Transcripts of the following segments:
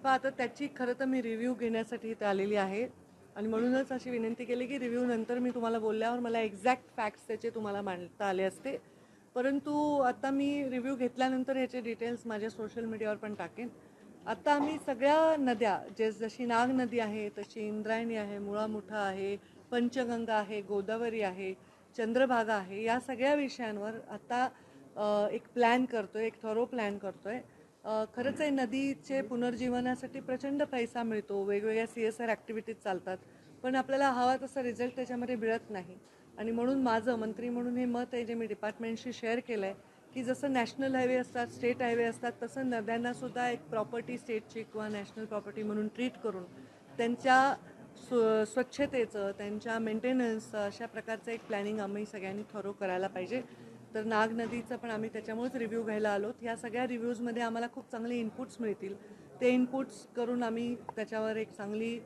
आता त्याची खरं तर मी रिव्ह्यू घेण्यासाठी इथे आलेली आहे आणि म्हणूनच अशी विनंती केली की रिव्ह्यू नंतर मी तुम्हाला बोलल्यावर मला एक्झॅक्ट फॅक्ट्स त्याचे तुम्हाला मांडता आले असते. परंतु आता मी रिव्ह्यू घेतल्यानंतर याचे डिटेल्स माझ्या सोशल मीडियावर पण टाकेन. आता आम्ही सगळ्या नद्या जशी नाग नदी आहे, तशी इंद्रायणी आहे, मुळा मुठा आहे, पंचगंगा आहे, गोदावरी आहे, चंद्रभागा आहे, या सगळ्या विषयांवर आता एक प्लॅन करतोय, एक थरो प्लॅन करतोय. खरंच आहे, नदीचे पुनर्जीवनासाठी प्रचंड पैसा मिळतो, वेगवेगळ्या CSR ॲक्टिव्हिटीज चालतात, पण आपल्याला हवा तसा रिझल्ट त्याच्यामध्ये मिळत नाही. आणि म्हणून माझं मंत्री म्हणून हे मत आहे जे मी डिपार्टमेंटशी शेअर केलं आहे की जसं नॅशनल हायवे असतात, स्टेट हायवे असतात, तसं नद्यांनासुद्धा एक प्रॉपर्टी स्टेटची किंवा नॅशनल प्रॉपर्टी म्हणून ट्रीट करून त्यांच्या स्वच्छतेचं, त्यांच्या मेंटेनन्सचं अशा प्रकारचं एक प्लॅनिंग आम्ही सगळ्यांनी थरो करायला पाहिजे. तर नाग नदीचं पण आम्ही त्याच्यामुळेच रिव्ह्यू घ्यायला आलो. ह्या सगळ्या रिव्ह्यूजमध्ये आम्हाला खूप चांगले इनपुट्स मिळतील. ते इनपुट्स करून आम्ही त्याच्यावर एक चांगली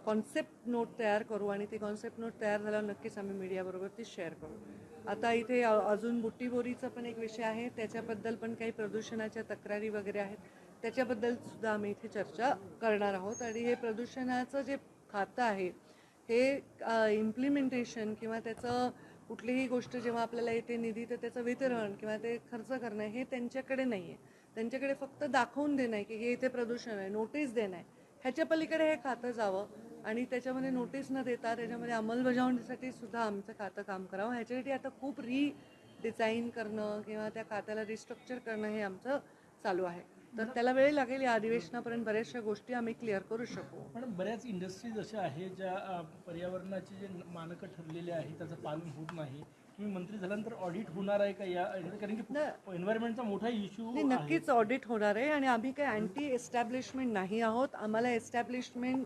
कॉन्सेप्ट नोट तयार करू आणि ती कॉन्सेप्ट नोट तयार झाल्यावर नक्कीच आम्ही मीडियाबरोबर ती शेअर करू. आता इथे अजून बुट्टीबोरीचा पण एक विषय आहे, त्याच्याबद्दल पण काही प्रदूषणाच्या तक्रारी वगैरे आहेत, त्याच्याबद्दलसुद्धा आम्ही इथे चर्चा करणार आहोत. आणि हे प्रदूषणाचं जे खातं आहे हे इम्प्लिमेंटेशन किंवा त्याचं कुठलीही गोष्ट जेव्हा आपल्याला येते निधी तर त्याचं वितरण किंवा ते खर्च करणं हे त्यांच्याकडे नाही आहे. त्यांच्याकडे फक्त दाखवून देणं आहे की हे इथे प्रदूषण आहे, नोटीस देणं आहे. ह्याच्या पलीकडे हे खातं जावं आणि त्याच्यामध्ये नोटीस न देता त्याच्यामध्ये अंमलबजावणीसाठी सुद्धा आमचं खातं काम करावं. ह्याच्यासाठी आता खूप डिझाईन करणं किंवा त्या खात्याला रिस्ट्रक्चर करणं हे आमचं चालू आहे. तर त्याला वेळ लागेल. या अधिवेशनापर्यंत बऱ्याचशा गोष्टी आम्ही क्लिअर करू शकू. पण बऱ्याच इंडस्ट्रीज अशा आहेत ज्या पर्यावरणाचे जे मानकं ठरलेले आहेत त्याचं पालन होत नाही. तुम्ही मंत्री झाल्यानंतर ऑडिट होणार आहे का या, कारण की एन्व्हायरमेंटचा मोठा इश्यू नक्कीच ऑडिट होणार आहे. आणि आम्ही काही अँटी एस्टॅब्लिशमेंट नाही आहोत. आम्हाला एस्टॅब्लिशमेंट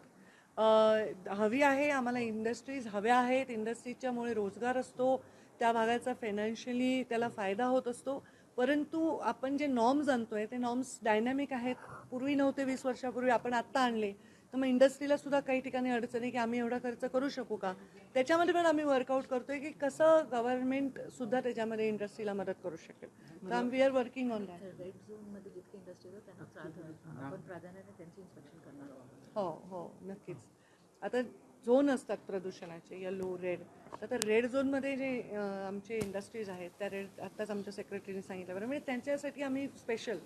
हवी आहे, आम्हाला इंडस्ट्रीज हव्या आहेत. इंडस्ट्रीच्यामुळे रोजगार असतो, त्या भागाचा फायनान्शियली त्याला फायदा होत असतो. परंतु आपण जे नॉर्म्स आणतोय ते नॉर्म्स डायनॅमिक आहेत. पूर्वी नव्हते, 20 वर्षापूर्वी, आपण आत्ता आणले. तर मग इंडस्ट्रीला सुद्धा काही ठिकाणी अडचणी की आम्ही एवढा खर्च करू शकू का, त्याच्यामध्ये पण आम्ही वर्कआउट करतोय की कसं गव्हर्नमेंट सुद्धा त्याच्यामध्ये इंडस्ट्रीला मदत करू शकेल. तर we are working on that. Red झोनमध्ये जितके इंडस्ट्रीज आहेत त्यांना आपण प्राधान्याने त्यांची इन्स्पेक्शन करणार आहोत. हो हो नक्कीच. आता झोन असतात प्रदूषणाचे, येलो, रेड. तर रेड झोनमध्ये जे आमचे इंडस्ट्रीज आहेत त्या रेड, आत्ताच आमच्या सेक्रेटरीने सांगितल्याबरोबर, म्हणजे त्यांच्यासाठी आम्ही स्पेशल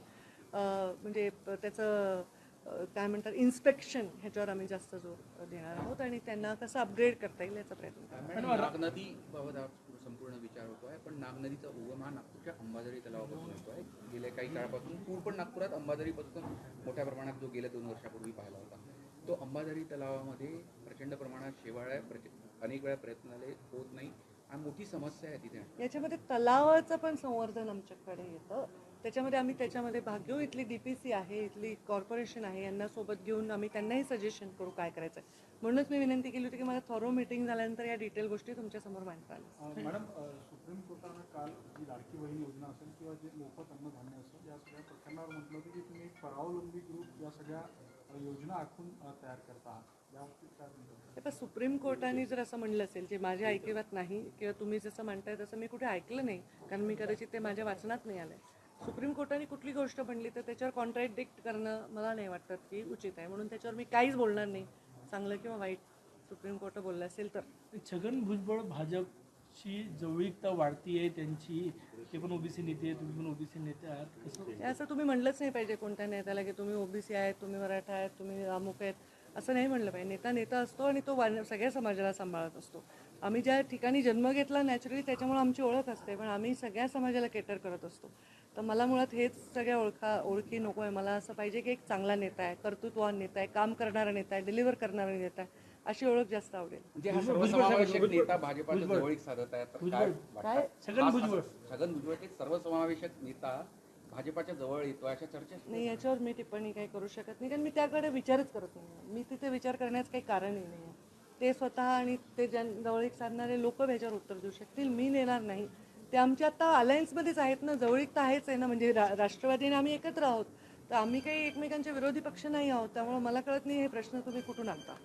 म्हणजे त्याचं काय म्हणतात इन्स्पेक्शन ह्याच्यावर आम्ही जास्त जोर देणार आहोत आणि त्यांना कसं अपग्रेड करता येईल याचा प्रयत्न करू. नागनदी बाबत संपूर्ण विचार होतो आहे, पण नागनदीचा उगम हा नागपूरच्या अंबाझरी तलावापासून होतो आहे. गेल्या काही काळापासून पूर पण नागपुरात अंबाझरीपासून मोठ्या प्रमाणात जो गेल्या 2 वर्षापूर्वी पाहिला होता. तो अंबाझरी तलावामध्ये प्रचंड प्रमाणात शेवाळ आहे, अनेक वेळा प्रयत्न झाले, होत नाही आणि मोठी समस्या आहे तिथे. याच्यामध्ये तलावाचं पण संवर्धन आमच्याकडे येतं, त्याच्यामध्ये आम्ही त्याच्यामध्ये भाग घेऊ. इथली DPC आहे, इथली कॉर्पोरेशन आहे, यांना सोबत घेऊन आम्ही त्यांनाही सजेशन करू काय करायचं आहे. म्हणूनच मी विनंती केली होती की मला थॉरो मीटिंग झाल्यानंतर या डिटेल गोष्टी तुमच्यासमोर मांडता आल्या. मॅडम, सुप्रीम कोर्टानं काल जी लाडकी बहीण योजना असेल किंवा जे मोफत अन्नधान्य असेल या सगळ्या प्रकरणावर म्हटलं होतं की तुम्ही परावलंबी ग्रुप या सगळ्या योजना आखून तयार करता आहात. याबाबतीत काय म्हणतात? पण सुप्रीम कोर्टाने जर असं म्हणलं असेल जे माझ्या ऐकिवात नाही किंवा तुम्ही जसं म्हणताय तसं मी कुठे ऐकलं नाही, कारण मी कदाचित ते माझ्या वाचनात नाही आलं आहे. सुप्रीम कोर्टाने कुठली गोष्ट म्हणली तर त्याच्यावर कॉन्ट्रॅडिक्ट करणं मला नाही वाटत की उचित आहे. म्हणून त्याच्यावर मी काहीच बोलणार नाही, चांगलं किंवा वाईट. सुप्रीम कोर्ट बोललं असेल तर. छगन भुजबळ भाजपची जवळीकता वाढती आहे त्यांची, ते पण ओबीसी नेते आहे, तुम्ही पण ओबीसी नेते आहात, कसं असं तुम्ही म्हणलंच नाही पाहिजे कोणत्या नेत्याला की तुम्ही OBC आहेत, तुम्ही मराठा आहेत, तुम्ही अमुक आहेत, असं नाही म्हणलं पाहिजे. नेता नेता असतो आणि तो सगळ्या समाजाला सांभाळत असतो. आम्ही ज्या ठिकाणी जन्म घेतला नॅचरली त्याच्यामुळे आमची ओळख असते, पण आम्ही सगळ्या समाजाला केटर करत असतो. तर मला मुळात हेच सगळ्या ओळखी नको आहे. मला असं पाहिजे की एक चांगला नेता आहे, कर्तृत्ववान नेता आहे, काम करणारा नेता आहे, डिलिव्हर करणारा नेता आहे, अशी ओळख जास्त आवडेल. म्हणजे हा सर्वसमावेशक नेता भाजपाच्या जवळीक साधत आहे, तर काय छगन भुजबळ एक सर्वसमावेशक नेता भाजपाच्या जवळ येतो अशा चर्चा नाही. याच्यावर मी टिप्पणी काही करू शकत नाही, कारण मी त्याकडे विचारच करत नाही. मी तिथे विचार करण्याचं काही कारणही नाही आहे. ते स्वतः आणि ते जवळीक साधणारे लोक ह्याच्यावर उत्तर देऊ शकतील, मी देणार नाही. ते आमच्या आता अलायन्समध्येच आहेत ना, जवळीक तर आहेच आहे ना. म्हणजे राष्ट्रवादीने आम्ही एकत्र आहोत, तर आम्ही काही एकमेकांचे विरोधी पक्ष नाही आहोत. त्यामुळे मला कळत नाही हे प्रश्न तुम्ही कुठून आणता.